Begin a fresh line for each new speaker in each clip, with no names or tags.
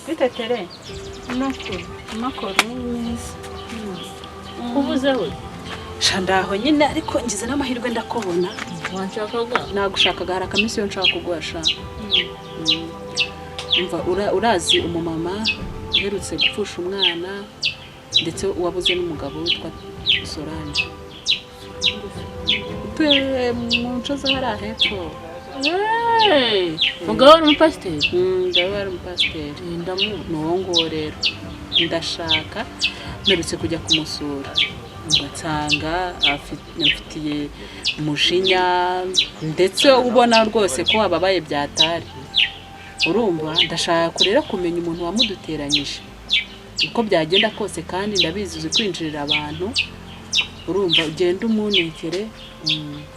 bitetere amakuru meza.
Kubuze we
Shandaho nyine ariko ngize n'amahirwe ndakubona.
wanshakaga
Nagushakaga hari akamisiyo nshaka kuguhasha. Umva urazi umumama uherutse gupfusha umwana ndetse wabuze n'umugabo witwa Solange. Mu nco zahara hepfo.
mugabo ari umupasiteri
Ndawe ari umupasiteri. Nuwo nguwo rero. Ndashaka mperutse kujya kumusura. Ngasanga afitiye umujinya ndetse ubona rwose ko wababaye byatari. Urumva ndashaka kurera kumenya umuntu wamuduteranyije. Uko byagenda kose kandi ndabizi uzi kwinjirira abantu. Urumva ugenda umunekere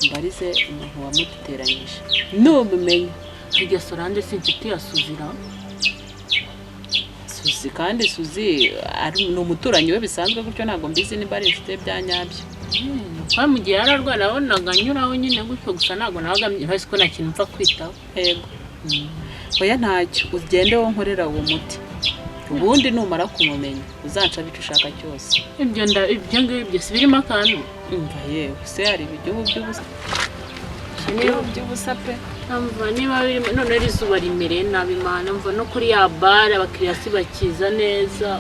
mbarize umuntu wamuduteranyije. Nubumenye
hirya Solange si inshuti ya Suzira
Suzi kandi Suzi ari umuturanyi we bisanzwe gutyo ntabwo mbizi niba ari inshuti bya nyabyo.
kwa mu gihe yararwara nabonaga nyuraho nyine gutyo gusa ntabwo nabaga ntibasi ko nta kintu mpfa kwitaho.
Yego. Oya ntacyo ugende wo nkorera uwo muti. Ubundi numara kumumenya uzanca bicu ushaka cyose.
Ibyo ngibyo si birimo akantu.
Umva yewe se hari ibyo by'ubusa. By'ubusa pe.
Amva niba birimo none ari zuba rimereye nabi Imana mva no kuri ya bare abakiriya si bakiza neza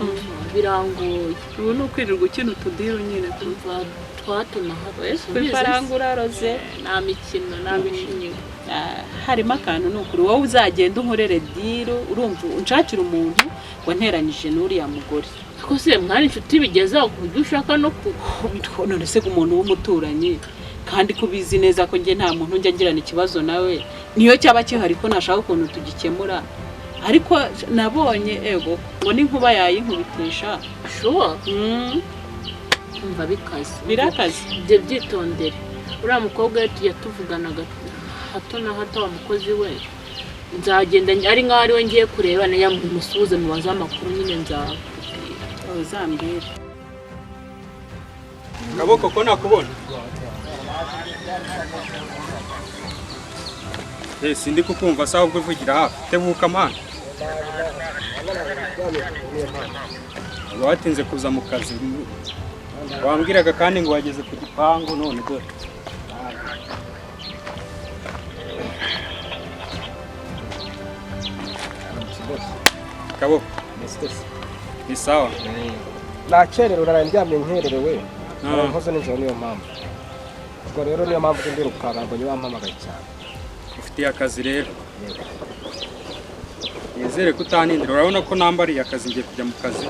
birangoye.
Ubu ni ukwirirwa ukina utudiru nyine
Umva twatuma
kwifarangura roze
nta mikino nta bishinyigo.
Harimo akantu n'ukuri wowe uzagenda unkorere diru urumva unshakira umuntu wanteranyije n'uriya mugore.
Ko se mwari inshuti bigezaho ku buryo ushaka no
none se umuntu w'umuturanyi kandi kubizi neza ko nge nta muntu njya ngirana ikibazo nawe niyo cyaba kihari ko nashaka ukuntu tugikemura ariko nabonye ego ngo n'inkuba yayinkubitisha
sure umva bikaze
birakaze
ibyo byitondere uriya mukobwa yatuvuganaga hato na hato wa mukozi we nzagenda ari nkaho ari we ngiye kureba niyo musuhuze mubaze amakuru nyine
uzambwira
Kaboko ko nakubona sindi kukumva sawa ubwo uvugira hafi tebuka mana watinze kuza mu kazi wambwiraga kandi ngo wageze ku gipangu none dore Kaboko ni sawa
nakerera urarandyamye nkererewe nkoze n'inzira niyo mpamvu ubwo rero niyo mpamvu ndirukanka ngo niba mpamagaye cyane
ufitiye akazi rero nizere ko utanindira urabona ko nambariye akazi ngiye kujya mu kazi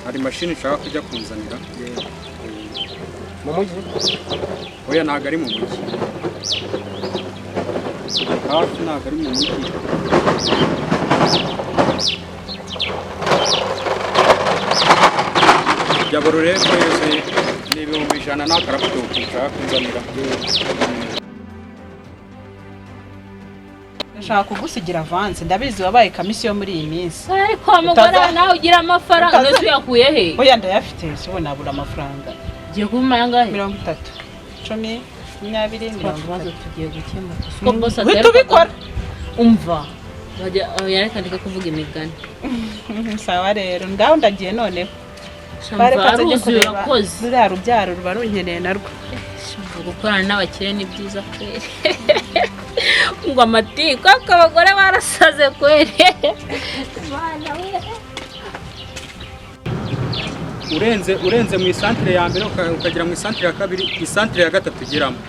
hari mashini nshaka kujya kunzanira
mu mujyi
oya ntabwo ari mu mujyi hafi ntabwo ari mu mujyi jaboro rero yuzuye ni 100 n'akaraputopu nshaka kunzanira
nshaka kugusigira avance ndabizi wabaye kamisiyo muri iyi minsi
ariko mugora nawe ugira amafaranga nose yakuye he
oya ndayafite sibo nabura amafaranga
giye kumaya ngahe
30 10 20
20 tugiye gukemura ko boss
tubikora
umva yarekandika kuvuga imigani
sawa rero ngaho ndagiye none
Baruzuye urakoze
ruriya rubyaro ruba runkeneye narwo
gukorana n'abakire ni byiza kweri ngo amatiko akabagore barasaze kweri
urenze mu isantere ya mbere ukagera mu isantere ya kabiri isantere ya gatatu ugeramo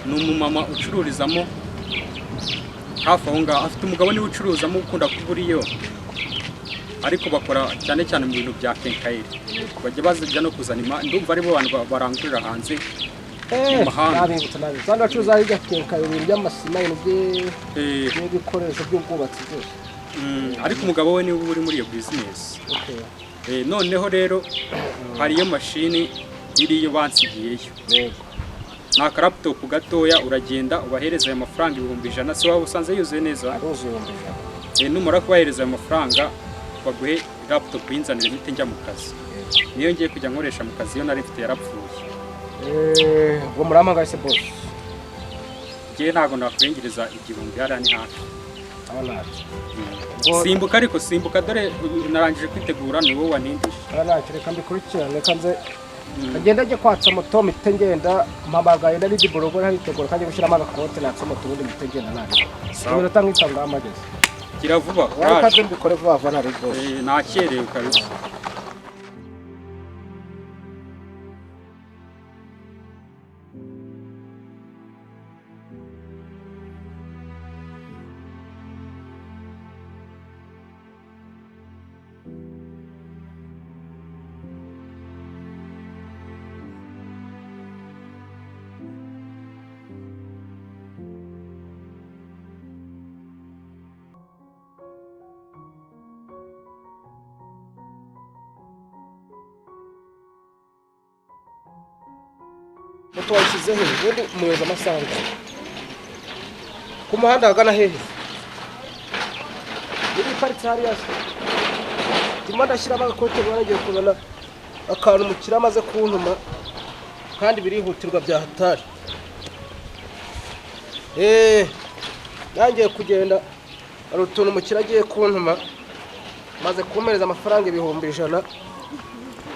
ni umumama ucururizamo hafi aho ngaho afite umugabo niwe ucuruzamo ukunda kugura iyo ariko bakora cyane cyane mu bintu bya kenkayeri bajya bazijya no kuzana ndumva ari bo bantu barangurira hanze mu mahanga
kandi bacuruza hirya kenkayeri by'amasima n'ibikoresho by'ubwubatsi byose
ariko umugabo we niwe uri muri iyo bizinesi noneho rero hariyo mashini iriyo bansigiyeyo ni akaraputopu gatoya uragenda ubahereza ayo mafaranga 100 se waba usanze yuzuye neza numara kubahereza ayo mafaranga baguhe laptop y'inzanire mite njya mu kazi niyo ngiye kujya nkoresha mu kazi iyo nari mfite yarapfuye
ngo muramagaye se boss
ngiye ntago nakwengereza 1000 hariya ni hafi
sawa ntacyo
simbuka ariko simbuka dore narangije kwitegura ni wowe wanindije
ntacyo reka mbikurikirane reka nze ngenda njye kwatsa moto mpite ngenda mpamagaye na Lady Borogo naritegura kandi gushyiramo agakote natse moto ubundi mpite ngenda nari iminota nk'itanu amageze
gira vuba
reka mbikore vuba vuba nari rwose
nakerewe kabisa
moto wayishyize he ubundi umuyobozi amasanga ku muhanda hagana hehe iri iparitse hariya se ndimo ndashyiramo agakote baragiye kubona akantu umukiriya amaze kuntuma kandi birihutirwa bya hatari nangiye kugenda hari utuntu umukiriya agiye kuntuma maze kumpereza amafaranga 100,000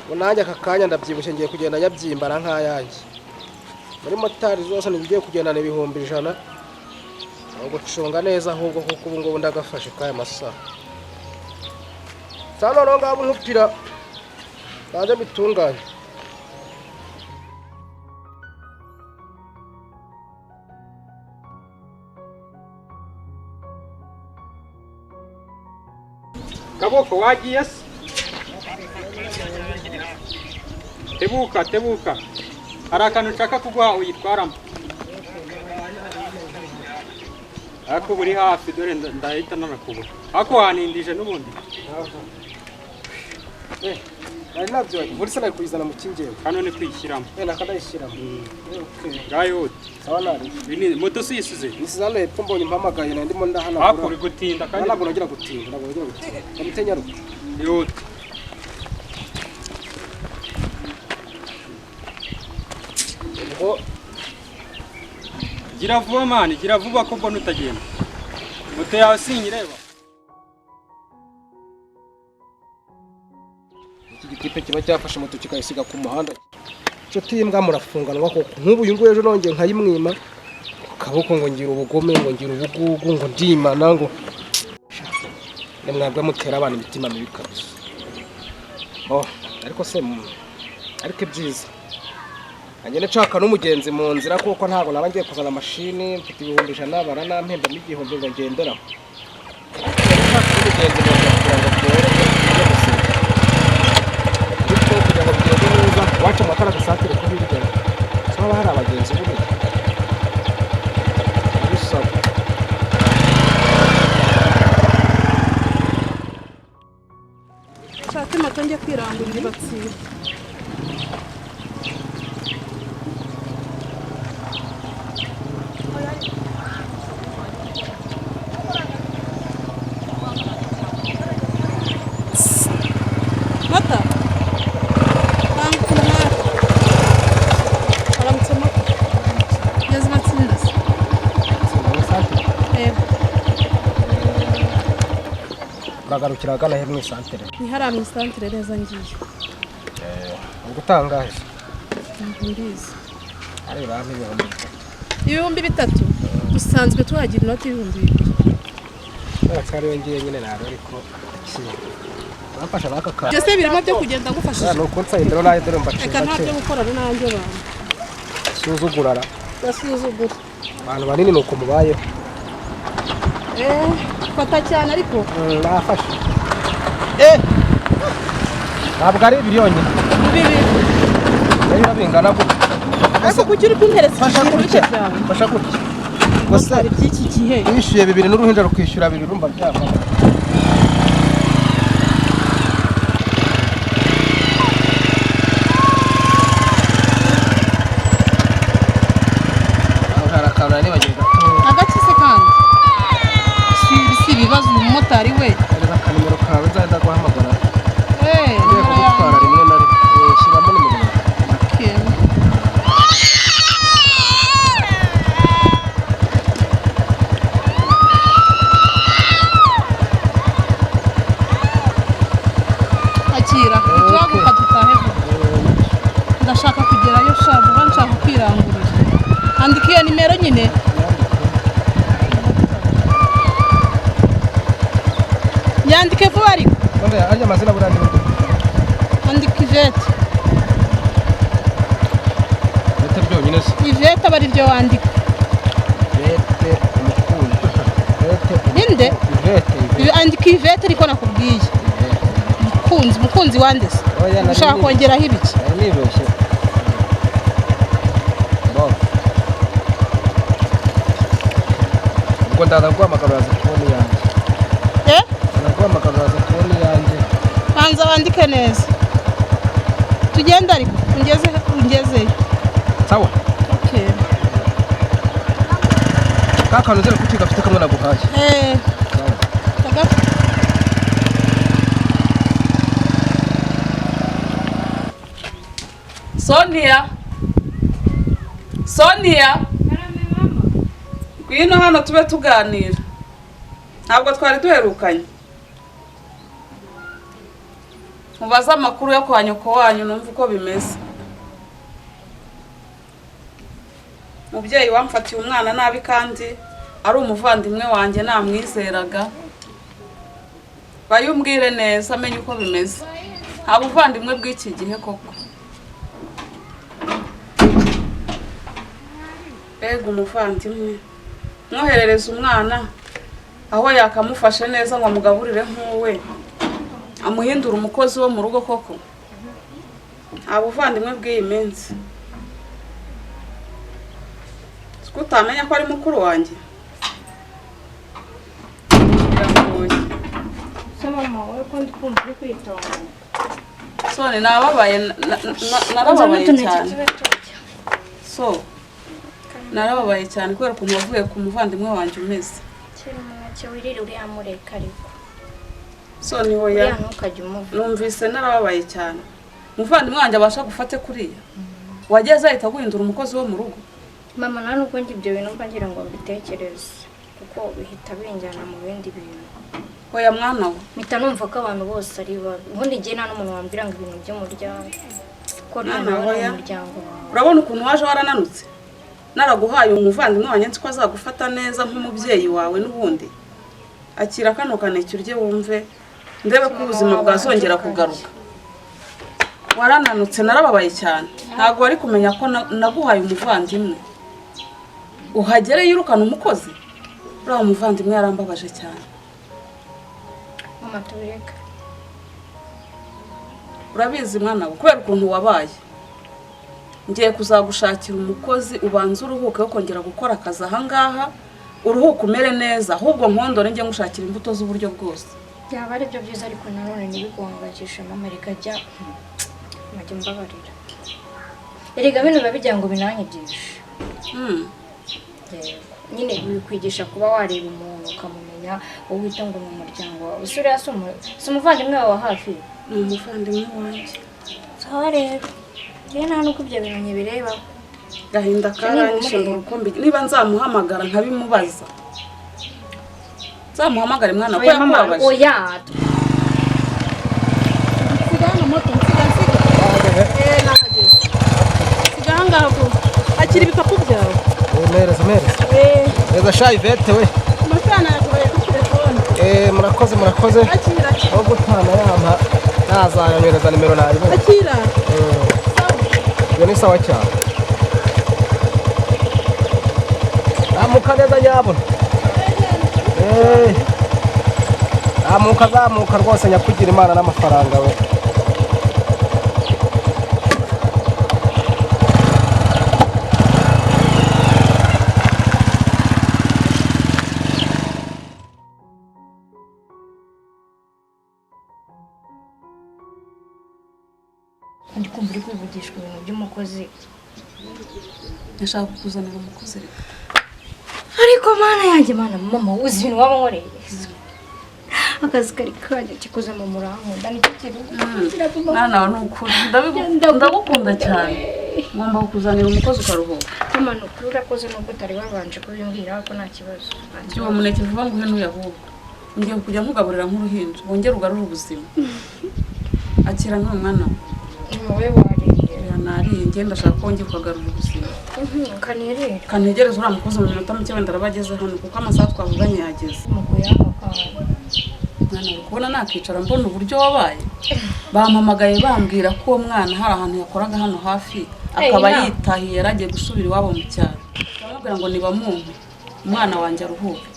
ngo nanjye aka kanya ndabyibushye ngiye kugenda nyabyimbara nk'ayanjye muri motari zose ngiye kugendana 100,000 ngo gucunga neza ahubwo kuko ubu ngubu ndagafashe kaya masaha sana no ngabo nkupira baje bitunganye
Kaboko wagiye se tebuka hari akantu nshaka kuguha uyitwaramo ariko buri hafi dore ndahita nanakubura ariko wanindije n'ubundi
ari nabyo buri sana kuyizana mu kingewe
hano ni kwishyiramo
nakadayishyiramo
gayo
sawa nari
bini moto siyisize
nisizano hepfo mbonye mpamagaye na ndimo ndahana
ariko uri gutinda kandi
ntabwo nagira gutinda ndamutenyaruka
yute
ngo
gira vuba mani gira vuba ko mbona utagenda moto yawe sinyireba
iki gikipe kiba cyafashe moto kikayisiga ku muhanda cyo timbwa murafunganwa koko nk'ubu uyu nguyu ejo nongeye nkayimwima kaboko ngo ngira ubugome ngo ngira ubugugu ngo ndimana ngo mwabwa mutera abantu imitima mibi kabisa ariko se ariko byiza Angene nshaka n'umugenzi mu nzira kuko ntago naba ngiye kuzana mashini mfite 100,000 baranampemba n'igihumbi ngo ngendera wacha makara gasatire ko bigera so hari abagenzi buri bisaba
cyate matonge kwirangurira batsira mata
bagarukira agana he mu santere
ni hari mu santere neza ngiye
ugutangaje
mbizi
ari bantu
ibihumbi 3 dusanzwe tuhagira inoti 2,000
akari yongeye nyine naro ariko bafasha bakaka
byose birimo byo kugenda ngufashije
nuko nsayindero nayo dore mbacira
reka ntabyo gukorana nanjye abantu
suzugurara
basuzugura
abantu banini nuko mubayeho
fata cyane ariko
nafashe ntabwo ari ibyonyine rero bingana gutya
ariko kugira ukunteresa
fasha gutya gusa
ari by'iki gihe
wishyuye 2 n'uruhinja rukishyura 2 urumva byava
agakise kandi si ibibazo umumotari we
akanimero kawe nzajya guhamagara
ngiye
kugutwara rimwe na rimwe shyiramo nimero
nyine yandike vuba ariko
none ajya amazina burandi
andika Ivete
Ivete byonyine se
Ivete aba ari ryo wandika
Ivete umukunzi
ninde andika Ivete ariko nakubwiye umukunzi wandese ushaka kongeraho ibiki
nibeshye ubwo ndaza guhamagara uraza kubona iyanjye ndaza guhamagara uraza kubona iyanjye
banza wandike neza tugende ariko ungezeyo
sawa ka kantu zere kuti gafite kamwe naguhaye
Sonia ngwino hano tube tuganira ntabwo twari duherukanye mubaza amakuru yo kwa nyoko wanyu numva uko bimeze mubyeyi wamfatiye umwana nabi kandi ari umuvandimwe wanjye namwizeraga bayumbwire neza amenye uko bimeze nta buvandimwe bw'iki gihe koko ego umuvandimwe mwoherereza umwana aho yakamufashe neza ngo amugaburire nk'uwe amuhindura umukozi wo mu rugo koko nta buvandimwe bw'iyi minsi siko utamenya ko ari mukuru wanjye biragoye sone narababaye cyane narababaye cyane kubera ukuntu wavuye ku muvandimwe wanjye umeze sone hoya numvise narababaye cyane umuvandimwe wanjye abasha gufate kuriya wageze ahita guhindura umukozi wo mu rugo
mama nta nubwo njye ibyo bintu mba ngira ngo mbitekereze kuko bihita binjyana mu bindi bintu
hoya mwana we
mpita numva ko abantu bose ari babi ubundi igihe nta n'umuntu wambwira ngo ibintu by'umuryango kuko nta n'umuryango wawe
urabona ukuntu waje warananutse naraguhaye umuvandimwe wanjye nzi ko azagufata neza nk'umubyeyi wawe n'ubundi akira kano kaneke urye wumve ndebe ko ubuzima bwazongera kugaruka warananutse narababaye cyane ntabwo wari kumenya ko naguhaye umuvandimwe uhagere yirukana umukozi uriya umuvandimwe yarambabaje cyane
mama tubireka
urabizi mwana we kubera ukuntu wabaye ngiye kuzagushakira umukozi ubanza uruhuke wo kongera gukora akazi ahangaha uruhuke umere neza ahubwo nkondore njye ngushakira imbuto z'uburyo bwose
byaba ari byo byiza ariko nanone ntibiguhangayikishe mama reka jya najya mbabarira erega bino biba bijya ngo binanyigishe nyine bikwigisha kuba wareba umuntu ukamumenya wowe wita ngo ni umuryango wawe usuriya si umuvandimwe wawe wa hafi
ni umuvandimwe wanjye
sawa rero njyewe nta n'uko ibyo bintu ntibireba
gahinda karanyishe ngo urukumbi niba nzamuhamagara nkabimubaza nzamuhamagare mwana ko yakubabaje
oya
akira ibikapu byawe
mereza mereza sha Ivete we
amafaranga yakubaye kuri telefone
murakoze aho gutana yampa nazayanywereza nimero nayibona
akira
iyo ni sawa cyane amuka neza nyabona azamuka rwose nyakugira imana n'amafaranga we
ndi kumva uri kwivugishwa ibintu by'umukozi
ndashaka kukuzanira umukozi
ariko mana yanjye mana mama uzi ibintu waba nkoreye akazi kari kajya kikoze mu murankunda nicyo kintu
mwana wawe ni ukuri ndagukunda cyane ngomba kukuzanira umukozi ukaruhuka
mama ni ukuri urakoze nubwo utari wabanje kubimbwira ariko nta kibazo
uwo muneke vuba ngo uhenuye ahubwo ngiye kujya nkugaburira nk'uruhinja wongere ugarure ubuzima akira nk'umwana
wowe warengera
nariye ngenda ndashaka ko njye kugarura ubuzima.
Kanirere.
Kantegereza uriya mukozi mu minota mike wenda arabageze hano kuko amasaha twavuganye yageze.
Muguye ako kawe.
Mwana uri kubona nakicara mbona uburyo wabaye. Bampamagaye bambwira ko uwo mwana hari ahantu yakoraga hano hafi akaba yitahiye yaragiye gusubira iwabo mu cyaro. Bamubwira ngo nibamuntu umwana wanjye aruhuke.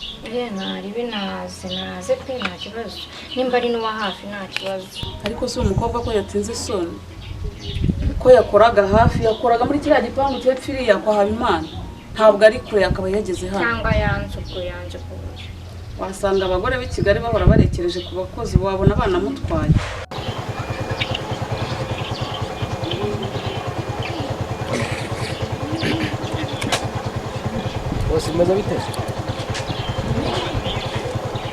Nari binaze pe nta kibazo. Nimba ari n'uwa hafi nta kibazo.
Ariko si umukobwa ko yatinze isoni. Ko yakoraga hafi yakoraga muri kiriya gipangu cyepfiriya kwa Habimana. Ntabwo ari kure akaba yageze hano.
Cyangwa yanze kuburyo.
Wasanga abagore b'i Kigali bahora barekereje ku bakozi wabona abana mutwaye.
Bose meze biteze.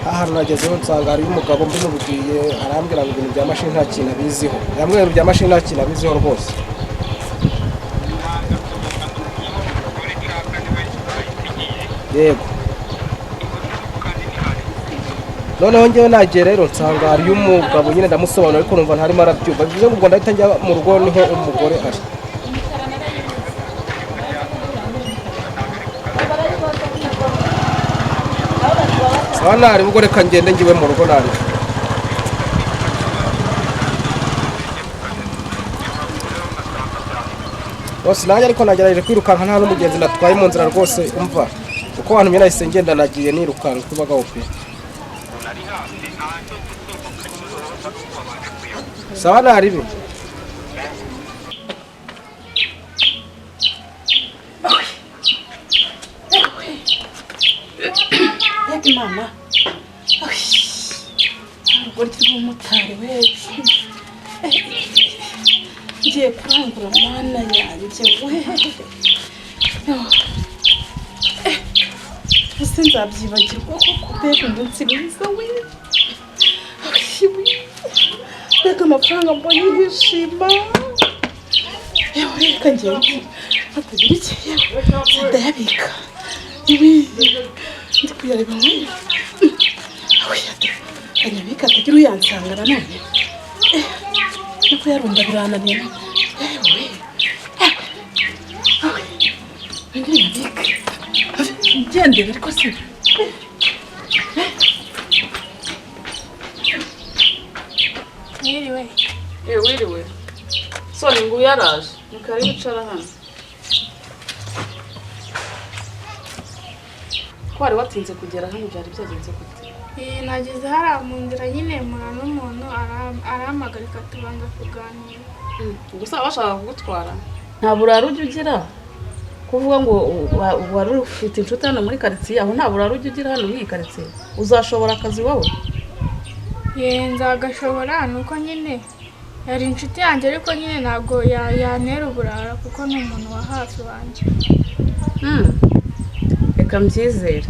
Ahantu nagezeho nsanga hari umugabo mbimubwiye arambwira ngo ibintu bya mashini nta kintu abiziho. Yambwira ibintu bya mashini nta kintu abiziho rwose. Yego. Noneho njyewe nagiye rero nsanga hari umugabo nyine ndamusobanura ariko numva ntarimo arabyumva. Bivuze ngo ubwo ndahita njya mu rugo niho umugore ari. Sawa nari ubwo reka ngende ngiwe mu rugo nari. Bose nanjye ariko nagerageje kwirukanka nta n'umugenzi natwaye mu nzira rwose umva. Uko abantu nyine nahise ngenda nagiye nirukanka kubagaho pe. Sawa nari bi.
Mama. Ntabwo riri umumotari wese. Ngiye kurangura mana yanjye we. Ese nzabyibagirwa kuko mbega umunsi mwiza we. Reka amafaranga mbonye yishima. Reka ngende. Hatagira ikiyewe. Ndayabika. Ndi kuyareba we. Kanyabika atagira uyansanga nanone. Nuko yarunda birananiye. Kanyabika. Ngendere ariko se.
Mwiriwe.
Wiriwe. Soni ngo yaraje. Mukari bicara hano. Ko wari watinze kugera hano byari byagenze gute?
Nageze hariya mu nzira nyine mura n'umuntu arahamagarika tubanza kuganira.
Gusa bashaka kugutwara. Nta burara ujya ugira. Kuvuga ngo wari ufite inshuti hano muri quartier aho nta burara ujya ugira hano muri quartier. Uzashobora akazi wowe?
Nzagashobora nuko nyine yari inshuti yanjye ariko nyine ntabwo yantera uburara kuko ni umuntu wa hafi wanjye.
Reka mbyizere.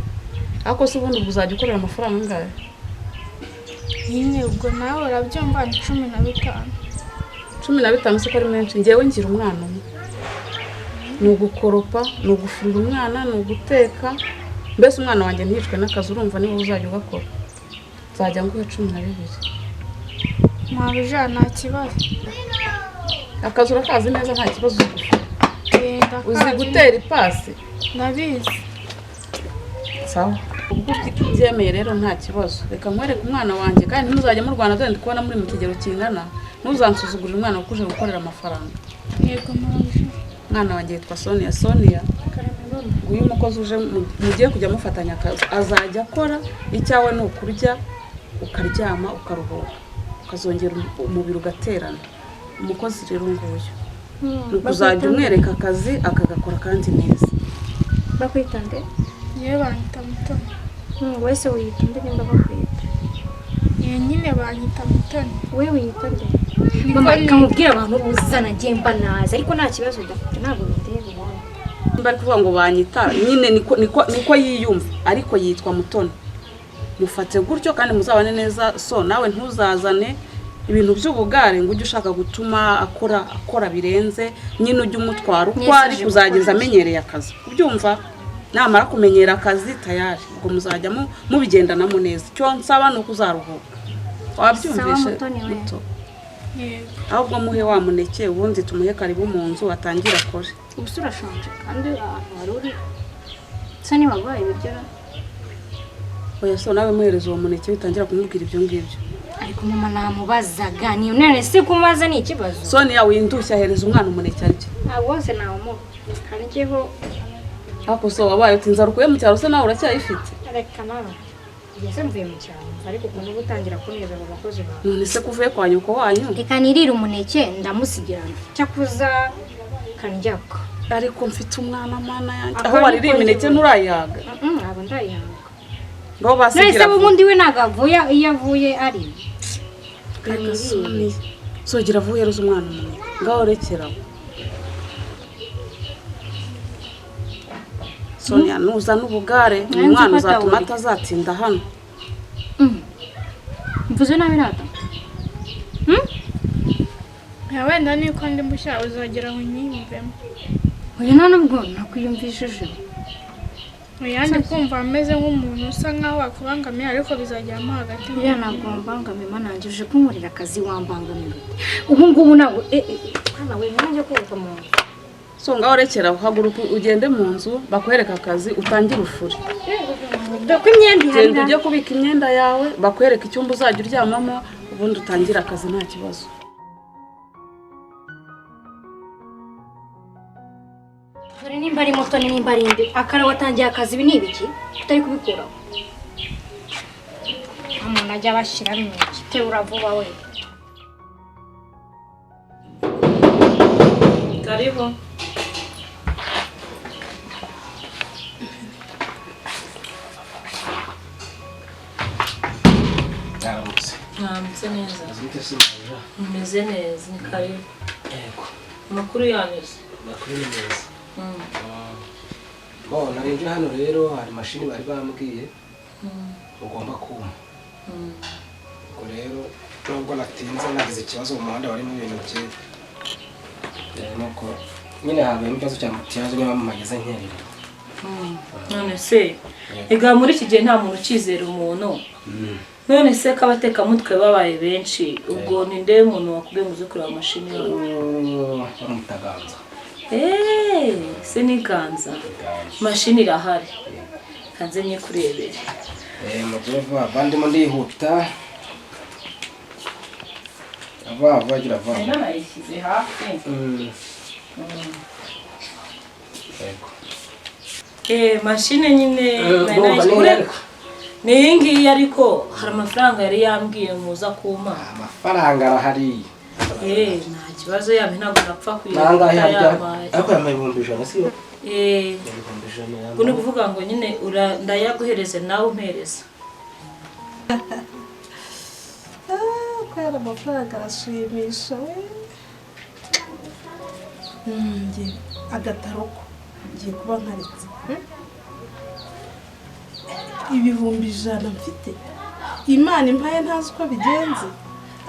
Ako se ubundi uzajya ukorera amafaranga angahe?
Nyine ubwo nawe urabyumva ni 15.
15 se ko ari menshi. Ngewe ngira umwana umwe. Ni ugukoropa, ni ugufurira umwana, ni uguteka. Mbese umwana wanjye ntiyicwe n'akazi urumva niba uzajya ugakora. Nzajya nguhe 12.
Mwabija nta kibazo.
Akazi urakazi neza nta kibazo uzi gutera ipasi?
Nabizi.
Sawa. Ubwo byemeye rero nta kibazo. Reka nkwereke umwana wanjye kandi ntuzajya mu Rwanda dore ndikubona muri mu kigero kingana. Ntuzansuzugurira umwana ukuje gukorera amafaranga.
Yego mwabija.
Mwana wanjye yitwa Sonia. Uyu mukozi uje mugiye kujya mufatanya akazi azajya akora icyawe ni ukurya ukaryama ukaruhuka ukazongera umubiri ugaterana. Umukozi rero nguyu uzajya umwereka akazi akagakora kandi neza.
Bakwitande?
Yewe banyita Mutoni.
Wese wiyita nde nimba bakwita?
Nyine banyita Mutoni.
Wewe wiyita nde? Mama kamubwira abantu buzana gemba naza ariko nta kibazo dafite ntabwo biteye ubundi.
Mbari kuvuga ngo banyita nyine niko yiyumva ariko yitwa Mutoni. Mufate gutyo kandi muzabane neza so nawe ntuzazane ibintu by'ubugare ngo ujye ushaka gutuma akora birenze nyine ujye umutwara uko ari kuzageza amenyereye akazi. Ubyumva? Namara kumenyera akazi tayari ubwo muzajya mubigendanamo neza. Cyo nsaba no kuzaruhuka. Wabyumvishe?
yego
ahubwo muhe wa muneke ubundi tumuhe karibu mu nzu atangira akore.
ubu se urashonje kandi ahantu wari uri se niba wabaye ibiryo
Oya so nawe muhereza uwo muneke bitangira kumubwira ibyo ngibyo.
ariko mama namubazaga ni none se kumaza ni ikibazo
Sonia windushya ahereza umwana umuneke arye.
ntabwo wose nawumuha kanjyeho
Ako so wabaye utinza rukuye mu cyaro se nawe uracyayifite.
reka nawe ese mvuye mu cyaro ariko ukuntu gutangira kuneza abo bakozi bawe
None se kuvuye kwa nyoko wanyu?
reka nirire umuneke ndamusigirana cyakuza kanjyako
Ariko mfite umwana mana yanjye. Aho waririye imineke nturayaga.
ntabwo ndayihanga
Ngo basigira.
none se ubundi we nagavuye iyo avuye ari
Sonia. Sogira vuye ruza umwana umuneke. Ngaho rekeraho. Sonia nuza n'ubugare umwana uzatuma atazatinda hano.
mvuze nabi nata
wenda niko ndi mushya uzagera aho unyiyumvemo
oya nta nubwo nakwiyumvishije
uyandi kumva ameze nk'umuntu usa nkaho wakubangamiye ariko bizageramo hagati
ya ntabwo wambangamira manangije kunkorera akazi wambangamira ubu ngubu ntabwo hano we nanjye kwereka mu nzu
So ngaho rekeraho haguruka ugende mu nzu bakwereka akazi utangire ufure.
doko imyenda ihari
Genda ujye kubika imyenda yawe bakwereka icyumba uzajya uryamamo ubundi utangire akazi nta kibazo.
dore nimba ari moto nimba ari indi akara watangiye akazi ibi ni ibiki utari kubikuraho umuntu ajya abashyiramo intoki terura vuba we
Karibu.
Mwamutse neza. Mumeze neza ni karibu.
Yego.
Amakuru yanyuze.
Makuru neza. Bo narinje hano rero hari mashini bari bambwiye. Ugomba kuma. Ubwo rero nubwo natinze nagize ikibazo mu muhanda warimo ibintu bye. Nuko nyine habaye ibibazo cya mutiyaje niba mumageze nkerera.
None se ega muri iki gihe nta muntu ukizera umuntu. None se kabatekamutwe babaye benshi ubwo ni nde umuntu wakubwiye ngo uze kureba mashini yawe?
Mutaganza.
Se ni ganza. Mashini irahari. Kanze nye kurebera.
Mujeva bandimo ndihuta. Ava gira va.
Nayishyize hafi. Mashine nyine ni iyi ngiyi ariko hari amafaranga yari yambwiye muza kuma.
Amafaranga arahari.
Nta kibazo yamwe ntabwo napfa
Nanga yamaye. Ako yamaye 100 siyo?
Ubwo ni kuvuga ngo nyine ndayaguhereze nawe umpereza.
Kwera amafaranga arashimisha we. Ngiye agataroko ngiye kuba nkaritse. Ibihumbi 100 mfite. Imana impaye ntazi uko bigenze.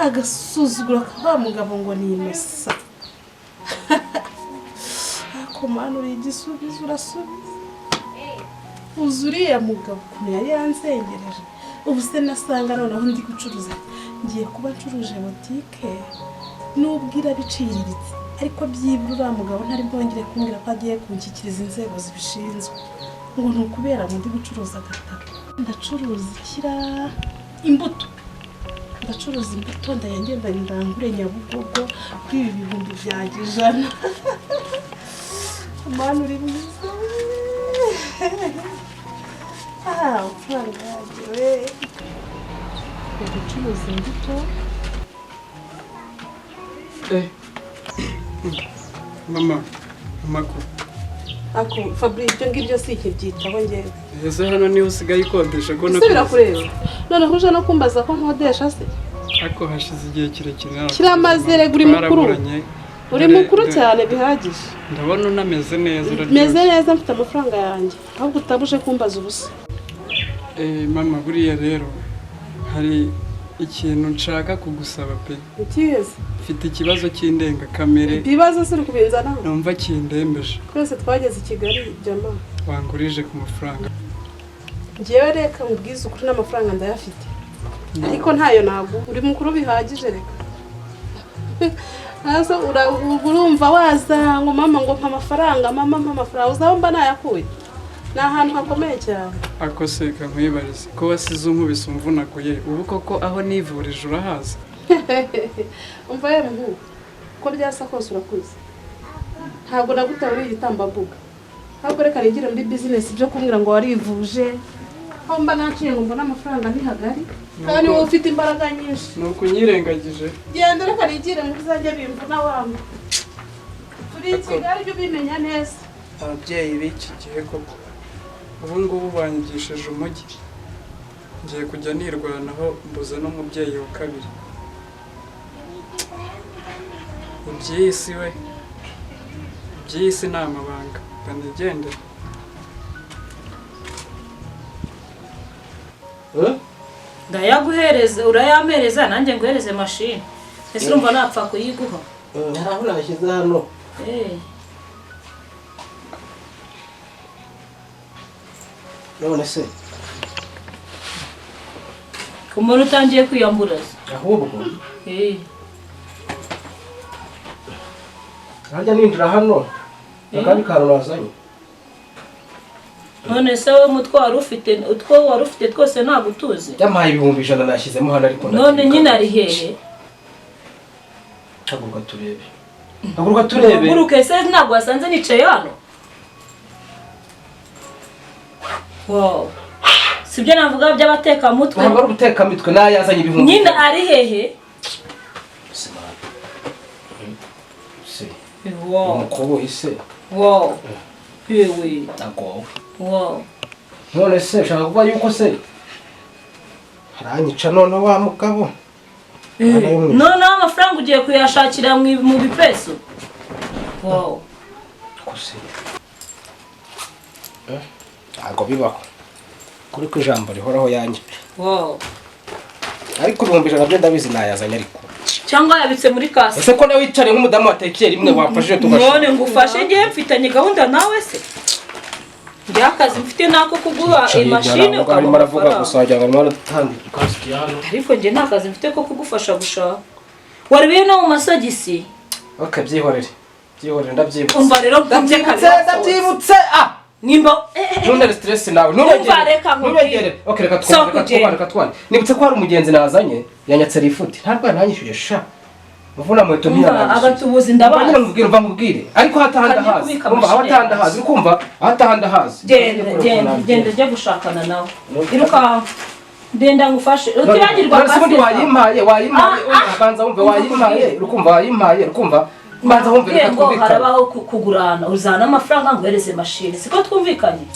Agasuzugura ka mugabo ngo ni imesa. Akomana uri igisubizo urasubiza. Uzuriya mugabo yari yanzengereje. Ubu se nasanga noneho ndi gucuruza. Ngiye kuba ncuruje botike. Nubwira biciriritse. Ariko byibura mugabo ntari bwongere kumbwira ko agiye kunshyikiriza inzego zibishinzwe. Ngo nukubera ngo ndi gucuruza agataro. Ndacuruza ikira imbuto. Ndacuruza imbuto ndayangenda ndangure Nyabugogo kuri ibi bihumbi byagijana. Manu uri mwiza. Faranga yawe. Ndacuruza imbuto.
Mama, amakuru.
Ako Fabrice ibyo ngibyo si ikibyitaho ngewe.
Ese hano niho usigaye ikodesha ko
Ese birakureba. Noneho uje no kumbaza ko nkodesha se.
Ariko hashize igihe kirekire.
Kiramaze rego uri mukuru. Uri mukuru cyane bihagije.
Ndabona unameze neza.
Meze neza mfite amafaranga yanjye. Ahubwo utabuje kumbaza ubusa.
Mama buriya rero hari ikintu nshaka kugusaba pe.
Ukizi?
Mfite ikibazo cy'indengakamere.
Ibibazo suri kubinzana?
Numva kindembeje.
Twese twageze i Kigali jama.
Wangurije ku mafaranga.
Ngewe reka mubwize ukuri n'amafaranga ndayafite. Ariko ntayo nago. Uri mukuru bihagije reka. Nazo urumva waza ngo mama ngo mpa amafaranga, mama mpa amafaranga, uzaba mba nayakuye. Ni ahantu hakomeye cyane.
Ako se kankwibarize ko wasize unkubise umvunaguye ubu koko aho nivurije urahaza.
Umva ye muhu ko byasa kose urakuze. Ntabwo nagutariye igitambambuga. Ntabwo reka rigire muri business byo kumbwira ngo warivuje. Aho mba naciye ngo mbona amafaranga ni hagari. Kandi wowe ufite imbaraga nyinshi.
Nuko unyirengagije.
Genda reka rigire mu bizajya bimvuna wangu. Turi Kigali byo bimenya neza.
Ababyeyi b'iki gihe koko ubu ngubu banyigishije umujyi. Ngiye kujya nirwanaho mbuze n'umubyeyi wa kabiri. Iby'isi we, iby'isi ni amabanga, kanigendera.
Ndayaguhereza urayampereza nanjye nguhereze mashini. Ese urumva napfa kuyiguha?
Ntaho nashyize hano. None se
Umuntu utangiye kwiyamburaza.
ahubwo Harya ninjira hano akandi kantu nazanye.
None se wowe mutwaro ufite utwo wari ufite twose ntabwo utuzi.
Yamaye 100 nashyizemo hano ariko
none nyine ari hehe?
Haguruka turebe. Haguruka turebe.
Haguruka se ntabwo wasanze nicaye hano. Wow. Sibyo navuga by'abateka mutwe.
Ntabwo ari guteka mitwe nayazanye 100.
Nyine ari hehe? Wow.
Umukobo ise.
Wow. Yewe.
Nago.
Wow.
None se shaka kuba yuko se haranyica none wa mugabo.
None amafaranga ugiye kuyashakira mu bipeso. Wow.
Kose. Ntabwo bibaho. Kuri ku ijambo rihoraho yanyica.
Wow.
Ariko 100 byo ndabizi nayazanye ariko.
Cyangwa yabitse muri kasa.
Ese ko nawe wicare nk'umudamu watekeye rimwe wafashije tugasha.
None ngufashe ngiye mfitanye gahunda nawe se. Ndi akazi mfite nako kuguha imashini
ukarimo aravuga gusajya ngo mara tutandika kasi hano.
Ariko nge nta kazi mfite ko kugufasha gushaka. Waribiye no mu masogisi.
Okay byihorere. Byihorere ndabyibutse.
Umva rero
ndabyibutse
nimba
none stress nawe nurengere. Okay reka twane. Nibutse ko hari umugenzi nazanye yanyatse rifuti. Ntabwo nanyishyuye sha. Muvuna mweto ntiyana.
Abatubuzi ndabaza.
Banyine mubwire mva mubwire. Ariko hatahanda hazi. Umva hatahanda hazi. Ukumva hatahanda hazi.
Genda je gushakana nawe. Iruka ndenda ngufashe. Utibagirwa
kasi. Kandi wayimpaye banza wumve wayimpaye. Urukumva wayimpaye urukumva. Banza wumve reka twumvikane.
Harabaho kugurana uzana amafaranga nguhereze mashini. Siko twumvikanye.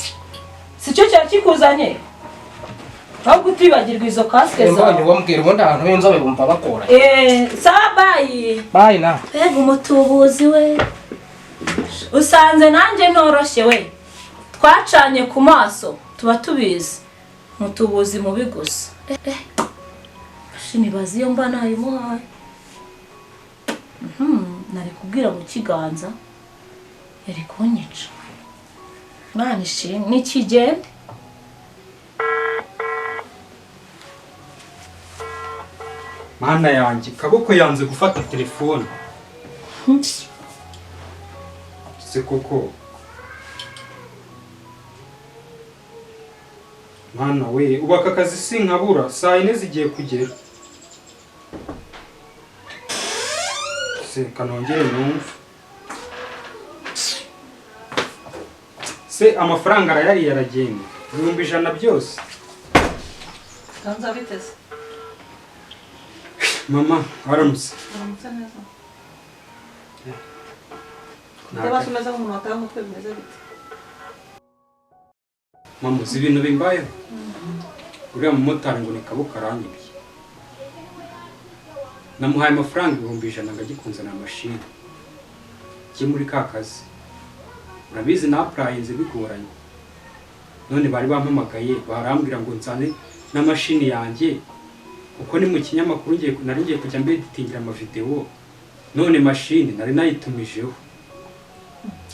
Sicyo cyakikuzanye. Ahubwo utibagirwa izo kaske zawe.
Mbonye wambwira ubundi ahantu y'inzobe bumva bakora.
Sabayi.
Bye na.
Ego umutubuzi we. Usanze nanjye noroshye we. Twacanye ku maso tuba tubizi. Mutubuzi mubi gusa. Shini bazi yo mba nayimuhaye. Nari kubwira mu kiganza. Yari kunyica. Mwana ishimwe n'ikigende.
Mana yanjye kaboko yanze gufata telefone. Se koko. Mana we ubaka akazi sinkabura saa 4 zigiye kugera. Se kanongere numva. Se amafaranga arayari yaragenda. 100 byose.
Kanza biteze.
Mama, waramutse.
Waramutse neza. Ndabasha meza nk'umuntu wataye umutwe bimeze bite.
Mama, uzi ibintu bimbayeho? Uriya mumotari ngo ni Kabuka aranyibye. Namuhaye amafaranga 100 ngo agikunze na mashini. Ki muri ka kazi. Urabizi na apurayinze bigoranye. None bari bampamagaye barambwira ngo nzane na mashini yanjye. Uko ni mu kinyamakuru ngiye kujya mbeditingira ama video. None mashini nari nayitumijeho.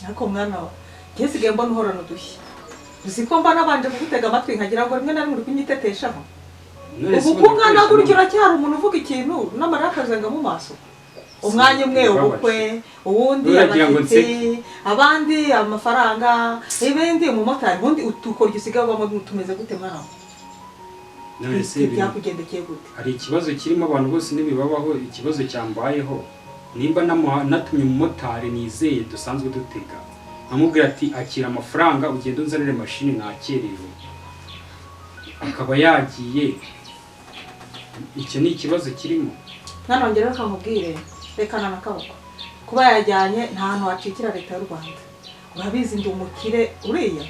Ariko mwana wa ngesigaye mbona uhorana udushya. Uziko mba nabanje kugutega amatwi nkagira ngo rimwe na rimwe uri kunyiteteshaho. Ubu kungana gutyo uracyari umuntu uvuga ikintu n'amaraka azenga mu maso. umwanya umwe ubukwe uwundi abashyitsi abandi amafaranga ibindi umumotari ubundi utukora usigaye ubamo tumeze gute mwana
none se
byakugendekeye gute
hari ikibazo kirimo abantu bose n'ibibabaho ikibazo cyambayeho nimba natumye umumotari nizeye dusanzwe dutega amubwira ati akira amafaranga ugenda unzanire mashini nakerewe akaba yagiye icyo ni ikibazo kirimo
mwana wanjye rero kamubwire rekana n'akaboko kuba yajyanye nta hantu wacikira leta y'u Rwanda urabizi ndi umukire uriya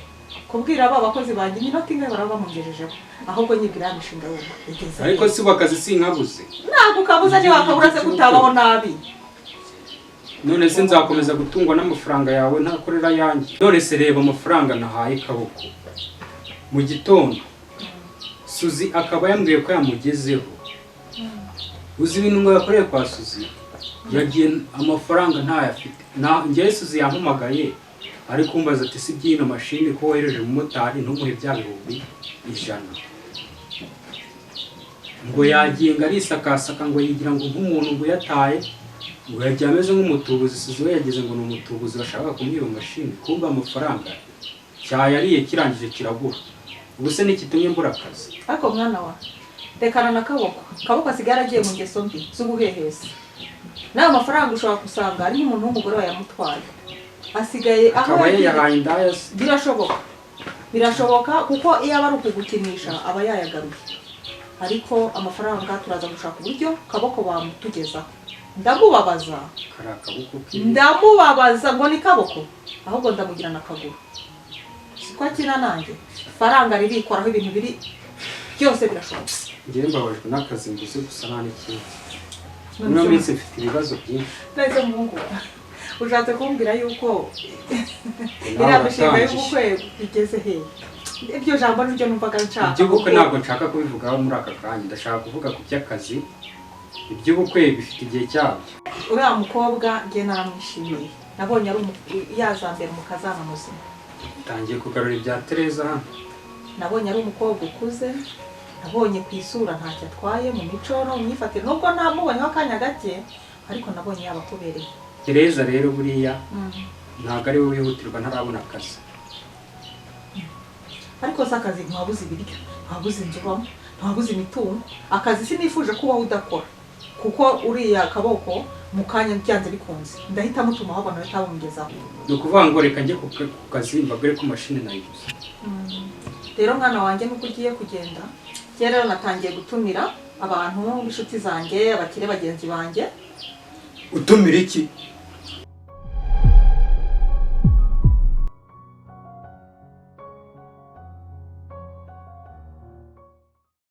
kubwira aba bakozi banjye iminota imwe baraba bamungejejeho ahubwo nyibwira ya mishinga y'ubu
ariko si wakazi sinkabuze
ntabwo ukabuze ntiwakabura se kutabaho nabi
none se nzakomeza gutungwa n'amafaranga yawe ntakorera yanjye none se reba amafaranga nahaye kaboko mu gitondo Suzi akaba yambwiye ko yamugezeho uzi ibintu ngo yakoreye kwa Suzi yagiye amafaranga ntayafite njyewe Suzi yampamagaye ari kumbaza ati si byino mashini ko wohereje umumotari ntumuhe bya bihumbi 100 ngo yagiye ngo arisakasaka ngo yigira ngo nk'umuntu ngo yataye ngo yagiye ameze nk'umutubuzi Suzi we yagize ngo ni umutubuzi bashaka kumwiba mashini kumba amafaranga cyayariye kirangije kiragura ubuse n'ikitumye mbura akazi
ariko mwana wa rekana n'akaboko asigara agiye mu ngeso mbi z'ubuhehesi nawe amafaranga ushobora gusanga ari nk'umuntu w'umugore wayamutwaye asigaye aho
yahaye indaya
birashoboka kuko iyo aba ari ukugukinisha aba yayagaruye ariko amafaranga turaza gushaka uburyo kaboko bamutugezaho ndamubabaza ngo ni kaboko ahubwo ndamugira n'akaguru siko akina nanjye faranga ririkoraho ibintu biri byose birashoboka
ngiye mbabajwe n'akazi mbuze gusa nta n'ikintu muri minsi mfite ibibazo byinshi
nahise muhungu ushatse kumbwira yuko iriya mishinga y'ubukwe igeze hehe ibyo jambo niryo numvaga nshaka
iby'ubukwe ntabwo nshaka kubivugaho muri aka kanya ndashaka kuvuga ku by'akazi iby'ubukwe bifite igihe cyabyo
uriya mukobwa njye naramwishimiye nabonye ari yazambera mu kazana muzima
tangiye kugarura ibya Tereza hano
nabonye ari umukobwa ukuze nabonye ku isura ntacyo atwaye mu mico no mu myifatire nubwo ntamubonyeho akanya gake ariko nabonye yaba akubereye
Tereza rero buriya ntabwo ari we wihutirwa ntarabona akazi
ariko se akazi ntiwabuze ibiryo ntiwabuze inzu ubamo ntiwabuze imitungo akazi sinifuje kubaho udakora kuko uriya kaboko mu kanya byanze bikunze ndahita mutuma aho abantu bahita bamugezaho
ni ukuvuga ngo reka njye ku kazi mbabwire ko mashini nayiguze
rero mwana wanjye nuko ugiye kugenda rero natangiye gutumira abantu b'inshuti zanjye abakire bagenzi banjye
utumira iki